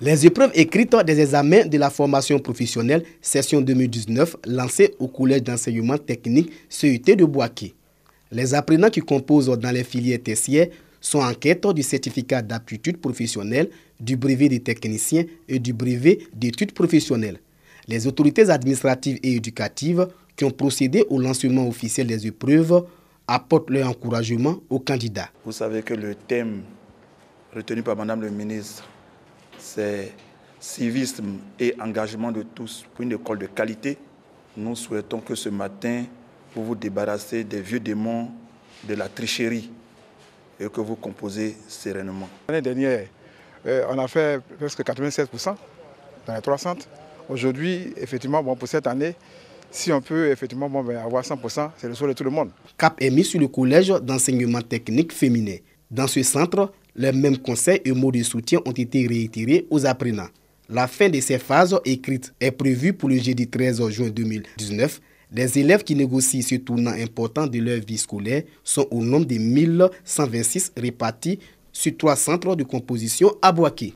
Les épreuves écrites des examens de la formation professionnelle session 2019 lancées au Collège d'enseignement technique CET de Boaké. Les apprenants qui composent dans les filières tertiaires sont en quête du certificat d'aptitude professionnelle, du brevet des techniciens et du brevet d'études professionnelles. Les autorités administratives et éducatives qui ont procédé au lancement officiel des épreuves apportent leur encouragement aux candidats. Vous savez que le thème retenu par Madame le ministre, c'est civisme et engagement de tous pour une école de qualité. Nous souhaitons que ce matin, vous vous débarrassez des vieux démons de la tricherie et que vous composez sereinement. L'année dernière, on a fait presque 96% dans les 3 centres. Aujourd'hui, effectivement, pour cette année, si on peut effectivement avoir 100%, c'est le souhait de tout le monde. Cap est mis sur le collège d'enseignement technique féminin. Dans ce centre, les mêmes conseils et mots de soutien ont été réitérés aux apprenants. La fin de ces phases écrites est prévue pour le jeudi 13 juin 2019. Les élèves qui négocient ce tournant important de leur vie scolaire sont au nombre de 1126 répartis sur 3 centres de composition à Boaké.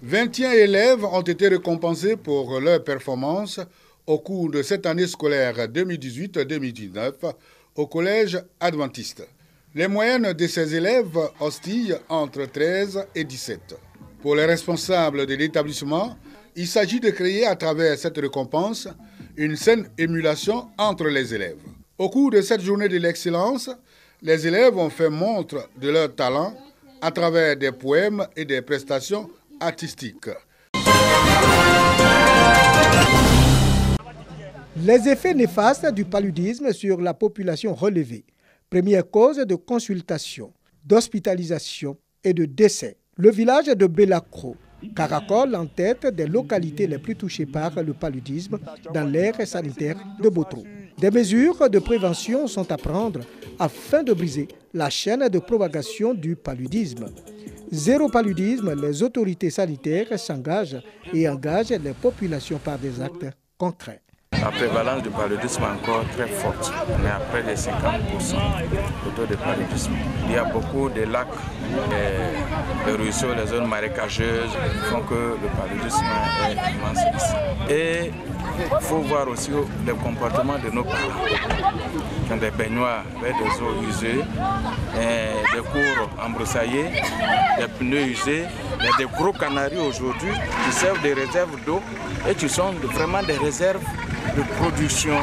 21 élèves ont été récompensés pour leur performance au cours de cette année scolaire 2018-2019 au collège adventiste. Les moyennes de ces élèves oscillent entre 13 et 17. Pour les responsables de l'établissement, il s'agit de créer à travers cette récompense une saine émulation entre les élèves. Au cours de cette journée de l'excellence, les élèves ont fait montre de leur talent à travers des poèmes et des prestations artistiques. Les effets néfastes du paludisme sur la population relevée. Première cause de consultation, d'hospitalisation et de décès. Le village de Belacro caracole en tête des localités les plus touchées par le paludisme dans l'ère sanitaire de Botro. Des mesures de prévention sont à prendre afin de briser la chaîne de propagation du paludisme. Zéro paludisme, les autorités sanitaires s'engagent et engagent les populations par des actes concrets. La prévalence du paludisme est encore très forte. On est à près de 50% de taux de paludisme. Il y a beaucoup de lacs, les ruisseaux, les zones marécageuses qui font que le paludisme est immense ici. Et il faut voir aussi le comportement de nos parents. Qui ont des baignoires avec des eaux usées, des cours embroussaillés, des pneus usés. Il y a des gros canaris aujourd'hui qui servent des réserves d'eau et qui sont vraiment des réserves de production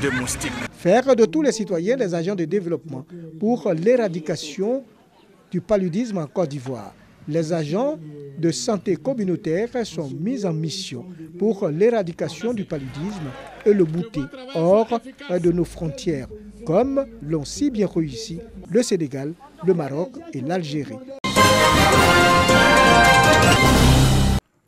de moustiques. Faire de tous les citoyens des agents de développement pour l'éradication du paludisme en Côte d'Ivoire. Les agents de santé communautaire sont mis en mission pour l'éradication du paludisme et le bouter hors de nos frontières, comme l'ont si bien réussi le Sénégal, le Maroc et l'Algérie.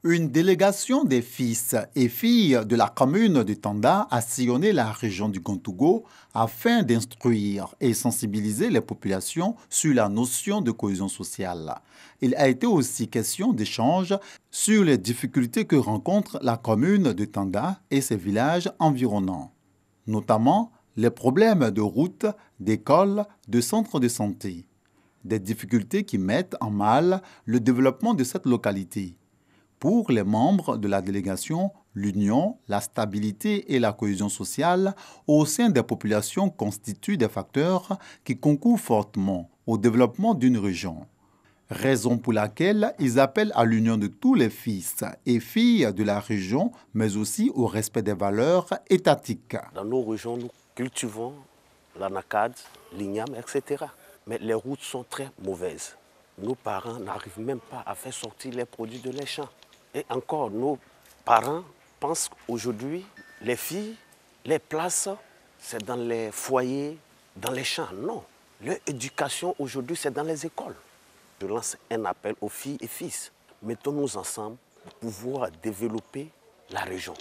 Une délégation des fils et filles de la commune de Tanda a sillonné la région du Gontougo afin d'instruire et sensibiliser les populations sur la notion de cohésion sociale. Il a été aussi question d'échanges sur les difficultés que rencontre la commune de Tanda et ses villages environnants, notamment les problèmes de routes, d'écoles, de centres de santé, des difficultés qui mettent en mal le développement de cette localité. Pour les membres de la délégation, l'union, la stabilité et la cohésion sociale au sein des populations constituent des facteurs qui concourent fortement au développement d'une région. Raison pour laquelle ils appellent à l'union de tous les fils et filles de la région, mais aussi au respect des valeurs étatiques. Dans nos régions, nous cultivons l'anacade, l'igname, etc. Mais les routes sont très mauvaises. Nos parents n'arrivent même pas à faire sortir les produits de les champs. Et encore, nos parents pensent qu'aujourd'hui, les filles, les places, c'est dans les foyers, dans les champs. Non, leur éducation aujourd'hui, c'est dans les écoles. Je lance un appel aux filles et fils. Mettons-nous ensemble pour pouvoir développer la région.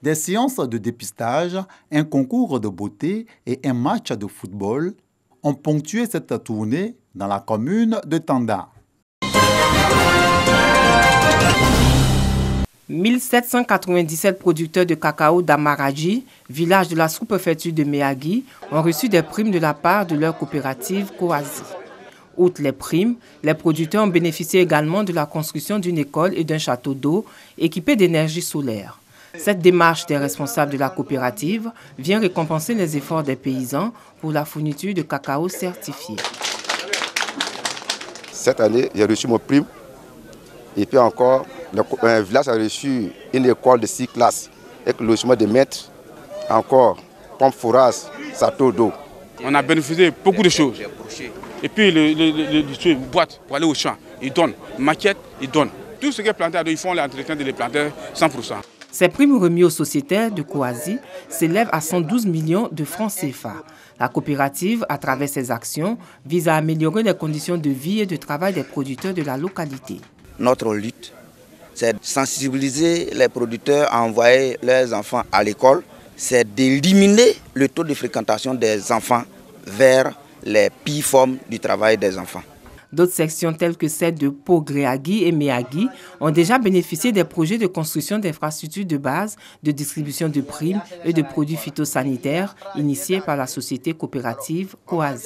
Des séances de dépistage, un concours de beauté et un match de football ont ponctué cette tournée dans la commune de Tanda. 1797 producteurs de cacao d'Amaraji, village de la sous-préfecture de Méagui, ont reçu des primes de la part de leur coopérative Coasi. Outre les primes, les producteurs ont bénéficié également de la construction d'une école et d'un château d'eau équipé d'énergie solaire. Cette démarche des responsables de la coopérative vient récompenser les efforts des paysans pour la fourniture de cacao certifié. Cette année, j'ai reçu mon prime. Et puis encore, le village a reçu une école de 6 classes avec le logement de maîtres, encore pompe fourrage, château d'eau. On a bénéficié de beaucoup de choses. Et puis les boîtes pour aller au champ, ils donnent. Maquette, ils donnent. Tout ce qui est planté, ils font l'entretien de les planter 100%. Ces primes remises aux sociétaires de Kouazi s'élèvent à 112 millions de francs CFA. La coopérative, à travers ses actions, vise à améliorer les conditions de vie et de travail des producteurs de la localité. Notre lutte, c'est de sensibiliser les producteurs à envoyer leurs enfants à l'école, c'est d'éliminer le taux de fréquentation des enfants vers les pires formes du travail des enfants. D'autres sections telles que celles de Pogréagui et Méagui ont déjà bénéficié des projets de construction d'infrastructures de base, de distribution de primes et de produits phytosanitaires initiés par la société coopérative Kouazi.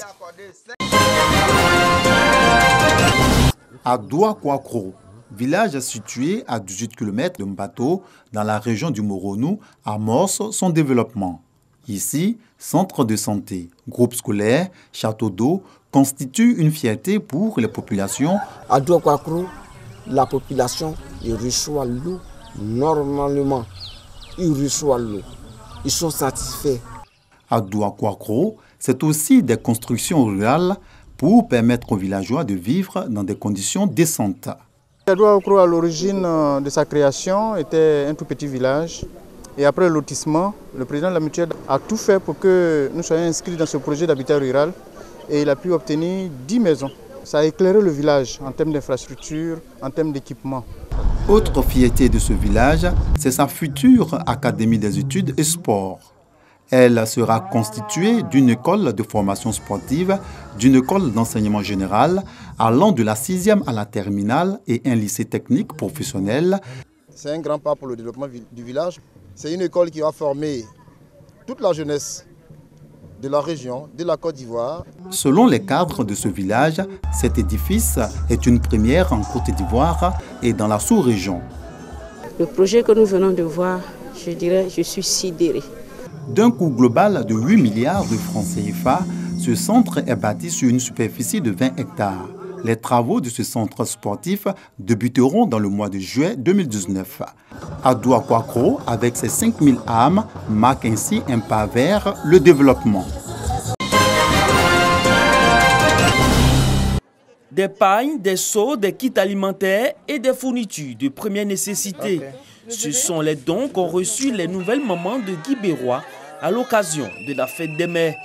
À Douakwakro, village situé à 18 km de Mbato, dans la région du Moronou, amorce son développement. Ici, centre de santé, groupe scolaire, château d'eau constituent une fierté pour les populations. À Douakwakro, la population reçoit l'eau normalement. Ils reçoivent l'eau. Ils sont satisfaits. À Douakwakro, c'est aussi des constructions rurales pour permettre aux villageois de vivre dans des conditions décentes. Douakwakro, à l'origine de sa création, était un tout petit village. Et après le lotissement, le président de la mutuelle a tout fait pour que nous soyons inscrits dans ce projet d'habitat rural. Et il a pu obtenir 10 maisons. Ça a éclairé le village en termes d'infrastructure, en termes d'équipement. Autre fierté de ce village, c'est sa future académie des études et sports. Elle sera constituée d'une école de formation sportive, d'une école d'enseignement général, allant de la 6e à la terminale et un lycée technique professionnel. C'est un grand pas pour le développement du village. C'est une école qui va former toute la jeunesse de la région, de la Côte d'Ivoire. Selon les cadres de ce village, cet édifice est une première en Côte d'Ivoire et dans la sous-région. Le projet que nous venons de voir, je dirais, je suis sidéré. D'un coût global de 8 milliards de francs CFA, ce centre est bâti sur une superficie de 20 hectares. Les travaux de ce centre sportif débuteront dans le mois de juillet 2019. À Douakwakro, avec ses 5000 âmes, marque ainsi un pas vers le développement. Des pagnes, des seaux, des kits alimentaires et des fournitures de première nécessité. Ce sont les dons qu'ont reçus les nouvelles mamans de Guy Bérois à l'occasion de la fête des mères.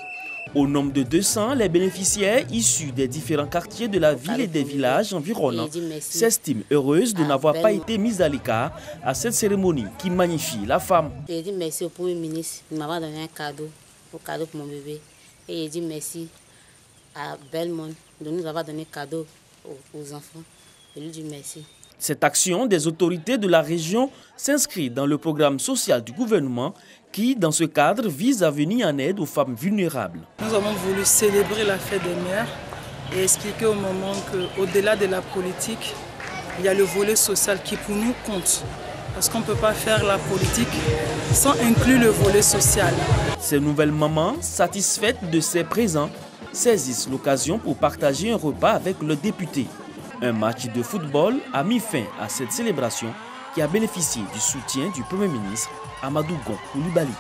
Au nombre de 200, les bénéficiaires issus des différents quartiers de la ville et des villages environnants s'estiment heureuses de n'avoir pas été mises à l'écart à cette cérémonie qui magnifie la femme. J'ai dit merci au Premier ministre, il m'a donné un cadeau pour mon bébé. Et j'ai dit merci à Belmont de nous avoir donné un cadeau aux enfants. Je lui dis merci. Cette action des autorités de la région s'inscrit dans le programme social du gouvernement qui, dans ce cadre, vise à venir en aide aux femmes vulnérables. Nous avons voulu célébrer la fête des mères et expliquer au moment qu'au-delà de la politique, il y a le volet social qui pour nous compte. Parce qu'on ne peut pas faire la politique sans inclure le volet social. Ces nouvelles mamans, satisfaites de ces présents, saisissent l'occasion pour partager un repas avec le député. Un match de football a mis fin à cette célébration qui a bénéficié du soutien du Premier ministre Amadou Gon Coulibaly.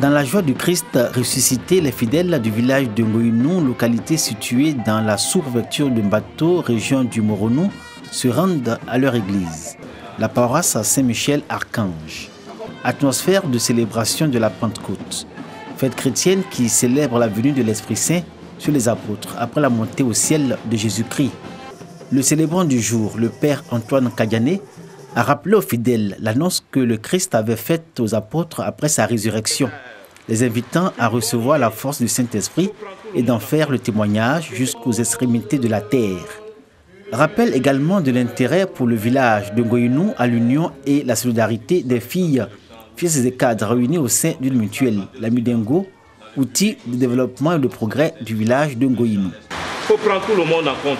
Dans la joie du Christ ressuscité, les fidèles du village de Ngoyinou, localité située dans la sous-préfecture de Mbato, région du Moronou, se rendent à leur église, la paroisse Saint-Michel-Archange. Atmosphère de célébration de la Pentecôte, fête chrétienne qui célèbre la venue de l'Esprit Saint sur les apôtres après la montée au ciel de Jésus-Christ. Le célébrant du jour, le père Antoine Kadiané, a rappelé aux fidèles l'annonce que le Christ avait faite aux apôtres après sa résurrection, les invitant à recevoir la force du Saint-Esprit et d'en faire le témoignage jusqu'aux extrémités de la terre. Rappel également de l'intérêt pour le village de Ngoyinou à l'union et la solidarité des filles, fils et cadres réunis au sein d'une mutuelle, la Mudengo, outil de développement et de progrès du village de Ngoyinou. Il faut prendre tout le monde en compte,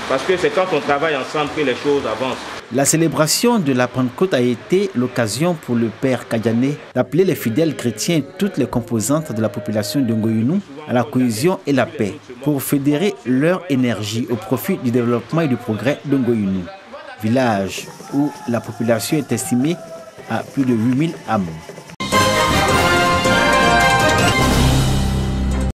parce que c'est quand on travaille ensemble que les choses avancent. La célébration de la Pentecôte a été l'occasion pour le Père Kadiané d'appeler les fidèles chrétiens et toutes les composantes de la population de Ngoyinou à la cohésion et la paix pour fédérer leur énergie au profit du développement et du progrès de Ngoyinou, village où la population est estimée à plus de 8000 âmes.